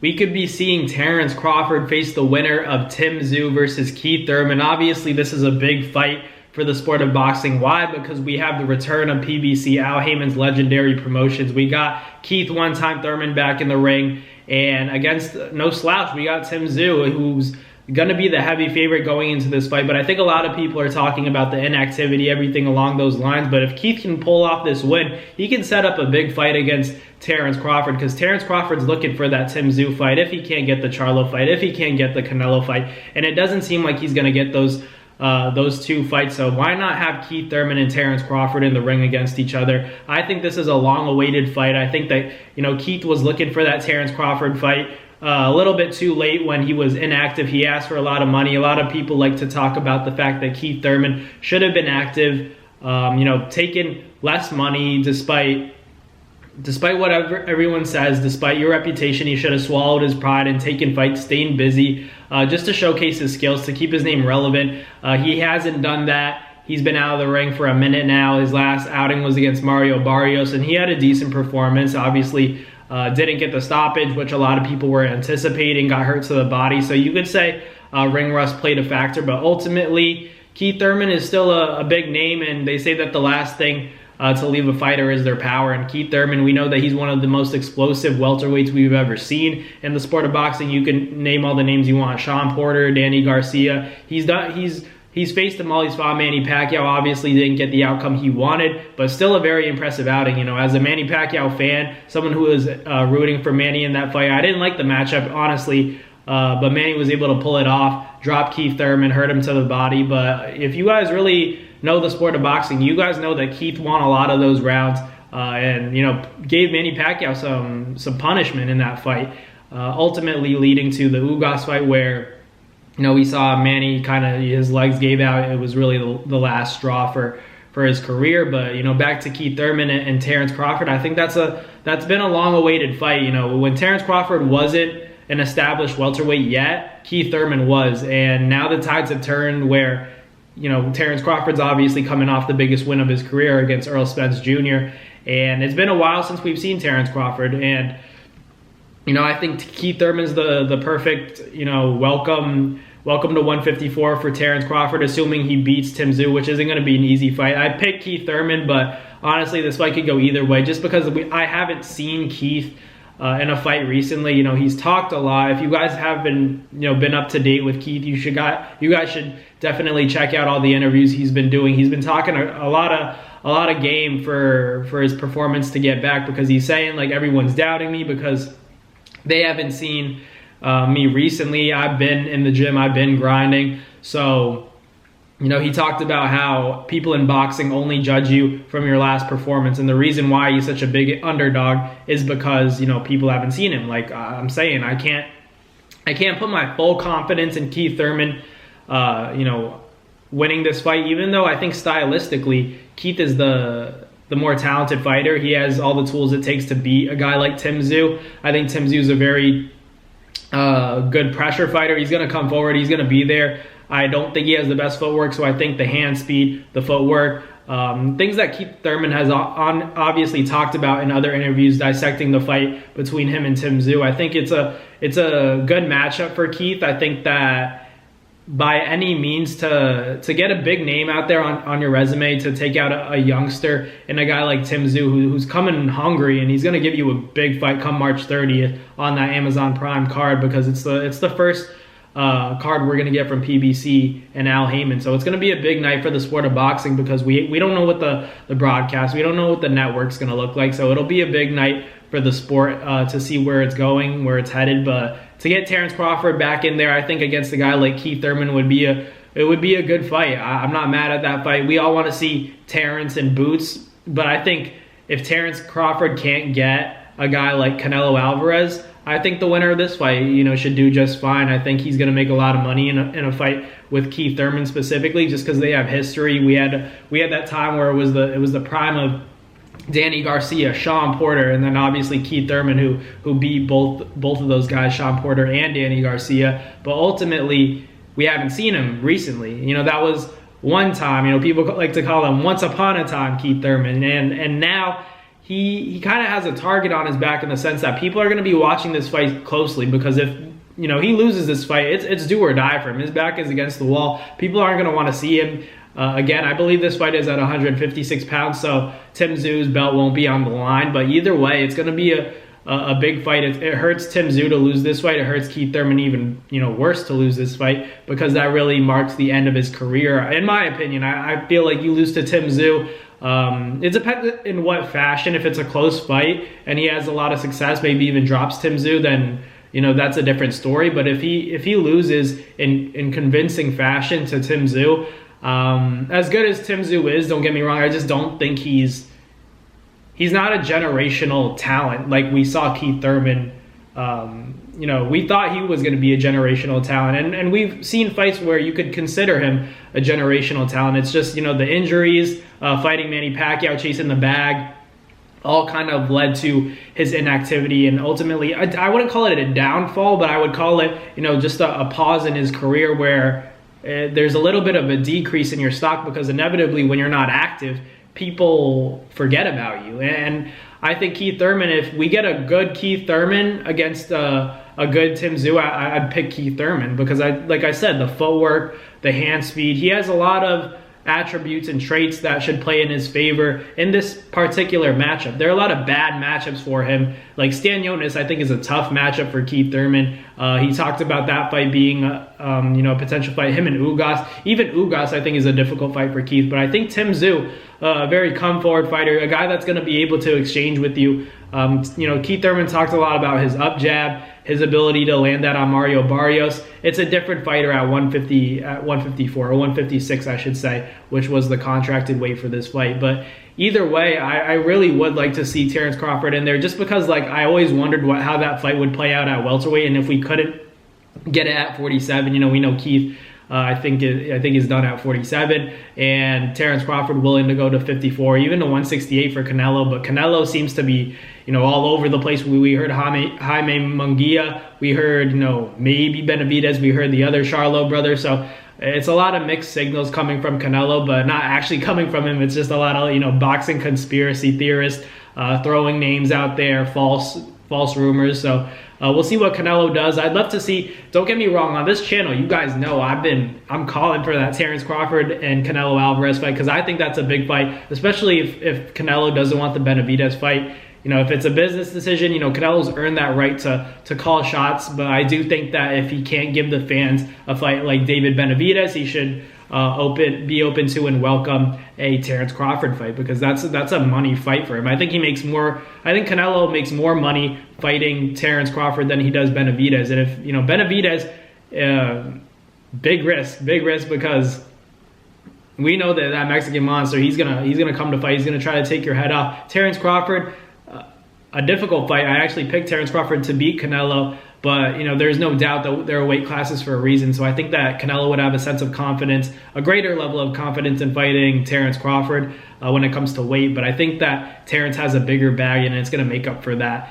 We could be seeing Terence Crawford face the winner of Tszyu versus Keith Thurman. Obviously, this is a big fight for the sport of boxing. Why? Because we have the return of PBC, Al Heyman's legendary promotions. We got Keith one-time Thurman back in the ring, and against no slouch, we got Tszyu, who's going to be the heavy favorite going into this fight. But I think a lot of people are talking about the inactivity, everything along those lines. But if Keith can pull off this win, he can set up a big fight against Terence Crawford, because Terence Crawford's looking for that Tszyu fight if he can't get the Charlo fight, if he can't get the Canelo fight. And it doesn't seem like he's going to get those two fights. So why not have Keith Thurman and Terence Crawford in the ring against each other? I think this is a long-awaited fight. I think that, Keith was looking for that Terence Crawford fight a little bit too late when he was inactive. He asked for a lot of money. A lot of people like to talk about the fact that Keith Thurman should have been active, taking less money despite what everyone says, despite your reputation. He should have swallowed his pride and taken fights, staying busy, just to showcase his skills, to keep his name relevant. He hasn't done that. He's been out of the ring for a minute now. His last outing was against Mario Barrios, and he had a decent performance. Obviously, didn't get the stoppage, which a lot of people were anticipating, got hurt to the body. So you could say ring rust played a factor, but ultimately, Keith Thurman is still a big name, and they say that the last thing to leave a fighter is their power. And Keith Thurman, we know that he's one of the most explosive welterweights we've ever seen in the sport of boxing. You can name all the names you want: Sean Porter, Danny Garcia. He's faced him all. He's fought Manny Pacquiao. Obviously didn't get the outcome he wanted, but still a very impressive outing. As a Manny Pacquiao fan, someone who was rooting for Manny in that fight, I didn't like the matchup, honestly, but Manny was able to pull it off, drop Keith Thurman, hurt him to the body. But if you guys really know the sport of boxing, you guys know that Keith won a lot of those rounds, and gave Manny Pacquiao some punishment in that fight, ultimately leading to the Ugas fight, where we saw Manny his legs gave out. It was really the last straw for his career. But back to Keith Thurman and Terence Crawford, I think that's been a long-awaited fight. When Terence Crawford wasn't an established welterweight yet, Keith Thurman was, and now the tides have turned where Terence Crawford's obviously coming off the biggest win of his career against Errol Spence Jr., and it's been a while since we've seen Terence Crawford. And I think Keith Thurman's the perfect welcome to 154 for Terence Crawford, assuming he beats Tszyu, which isn't going to be an easy fight. I picked Keith Thurman, but honestly, this fight could go either way, just because I haven't seen Keith in a fight recently. He's talked a lot. If you guys have been up to date with Keith, you guys should definitely check out all the interviews he's been doing. He's been talking a lot of game for his performance to get back, because he's saying, like, everyone's doubting me because they haven't seen me recently. I've been in the gym, I've been grinding. So he talked about how people in boxing only judge you from your last performance, and the reason why he's such a big underdog is because people haven't seen him. Like I'm saying, I can't put my full confidence in Keith Thurman winning this fight, even though I think stylistically Keith is the more talented fighter. He has all the tools it takes to beat a guy like Tszyu. I think Tszyu is a very good pressure fighter. He's going to come forward, he's going to be there. I don't think he has the best footwork, so I think the hand speed, the footwork, things that Keith Thurman has obviously talked about in other interviews, dissecting the fight between him and Tszyu. I think it's a good matchup for Keith. I think that by any means, to get a big name out there on your resume, to take out a youngster and a guy like Tszyu who's coming hungry, and he's going to give you a big fight come March 30th on that Amazon Prime card, because it's the first card we're going to get from PBC and Al Heyman. So it's going to be a big night for the sport of boxing, because we don't know what the broadcast, we don't know what the network's going to look like. So it'll be a big night for the sport to see where it's going, where it's headed. But to get Terence Crawford back in there, I think against a guy like Keith Thurman would be a good fight. I'm not mad at that fight. We all want to see Terence in boots, but I think if Terence Crawford can't get a guy like Canelo Alvarez, I think the winner of this fight, should do just fine. I think he's going to make a lot of money in a fight with Keith Thurman specifically, just because they have history. We had that time where it was the prime of Danny Garcia, Sean Porter, and then obviously Keith Thurman, who beat both of those guys, Sean Porter and Danny Garcia. But ultimately, we haven't seen him recently. That was one time. People like to call him once upon a time Keith Thurman, and now he kind of has a target on his back in the sense that people are going to be watching this fight closely, because if he loses this fight, it's do or die for him. His back is against the wall. People aren't going to want to see him. Again, I believe this fight is at 156 pounds, so Tim Tszyu's belt won't be on the line. But either way, it's going to be a big fight. It hurts Tim Tszyu to lose this fight. It hurts Keith Thurman even worse to lose this fight, because that really marks the end of his career. In my opinion, I feel like you lose to Tim Tszyu. It depends in what fashion. If it's a close fight and he has a lot of success, maybe even drops Tim Tszyu, then that's a different story. But if he loses in convincing fashion to Tim Tszyu, as good as Tim Tszyu is, don't get me wrong, I just don't think he's not a generational talent like we saw Keith Thurman. We thought he was going to be a generational talent, and we've seen fights where you could consider him a generational talent. It's just the injuries, fighting Manny Pacquiao, chasing the bag, all kind of led to his inactivity, and ultimately I wouldn't call it a downfall, but I would call it just a pause in his career where there's a little bit of a decrease in your stock, because inevitably when you're not active, people forget about you. And I think Keith Thurman, if we get a good Keith Thurman against a good Tim Tszyu, I'd pick Keith Thurman, because like I said, the footwork, the hand speed, he has a lot of attributes and traits that should play in his favor in this particular matchup. There are a lot of bad matchups for him. Like Stanionis, I think, is a tough matchup for Keith Thurman. He talked about that fight being a potential fight. Him and Ugas. Even Ugas, I think, is a difficult fight for Keith. But I think Tim Tszyu, a very come-forward fighter, a guy that's going to be able to exchange with you. Keith Thurman talked a lot about his up jab, his ability to land that on Mario Barrios. It's a different fighter at 154 or 156, I should say, which was the contracted weight for this fight. But either way, I really would like to see Terence Crawford in there, just because I always wondered how that fight would play out at welterweight, and if we couldn't get it at 47, we know Keith. I think he's done at 47, and Terence Crawford willing to go to 54, even to 168 for Canelo. But Canelo seems to be, all over the place. We heard Jaime Munguia, we heard, maybe Benavidez, we heard the other Charlo brother. So it's a lot of mixed signals coming from Canelo, but not actually coming from him. It's just a lot of, boxing conspiracy theorists throwing names out there, false rumors. So we'll see what Canelo does. I'd love to see, don't get me wrong, on this channel, you guys know I'm calling for that Terence Crawford and Canelo Alvarez fight, because I think that's a big fight, especially if Canelo doesn't want the Benavidez fight. If it's a business decision, Canelo's earned that right to call shots, but I do think that if he can't give the fans a fight like David Benavidez, he should be open to and welcome a Terence Crawford fight, because that's a money fight for him. I think Canelo makes more money fighting Terence Crawford than he does Benavidez. And if Benavidez, big risk, because we know that Mexican monster, he's gonna come to fight. He's gonna try to take your head off. Terence Crawford, a difficult fight. I actually picked Terence Crawford to beat Canelo, but there's no doubt that there are weight classes for a reason. So I think that Canelo would have a sense of confidence, a greater level of confidence in fighting Terence Crawford when it comes to weight. But I think that Terence has a bigger bag, and it's going to make up for that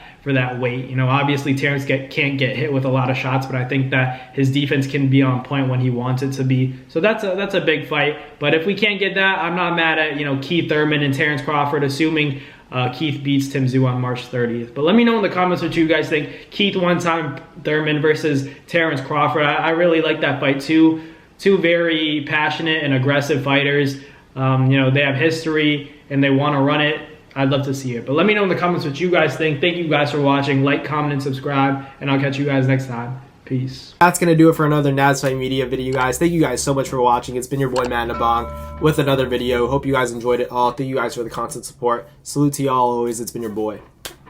weight. Obviously Terence can't get hit with a lot of shots, but I think that his defense can be on point when he wants it to be. So that's a big fight. But if we can't get that, I'm not mad at Keith Thurman and Terence Crawford, assuming Keith beats Tim Tszyu on March 30th. But let me know in the comments what you guys think. Keith one time, Thurman versus Terence Crawford. I really like that fight. Two very passionate and aggressive fighters. They have history and they want to run it. I'd love to see it. But let me know in the comments what you guys think. Thank you guys for watching. Like, comment, and subscribe. And I'll catch you guys next time. Peace. That's going to do it for another Naz Fight Media video, guys. Thank you guys so much for watching. It's been your boy, Manabong, with another video. Hope you guys enjoyed it all. Thank you guys for the constant support. Salute to y'all always. It's been your boy.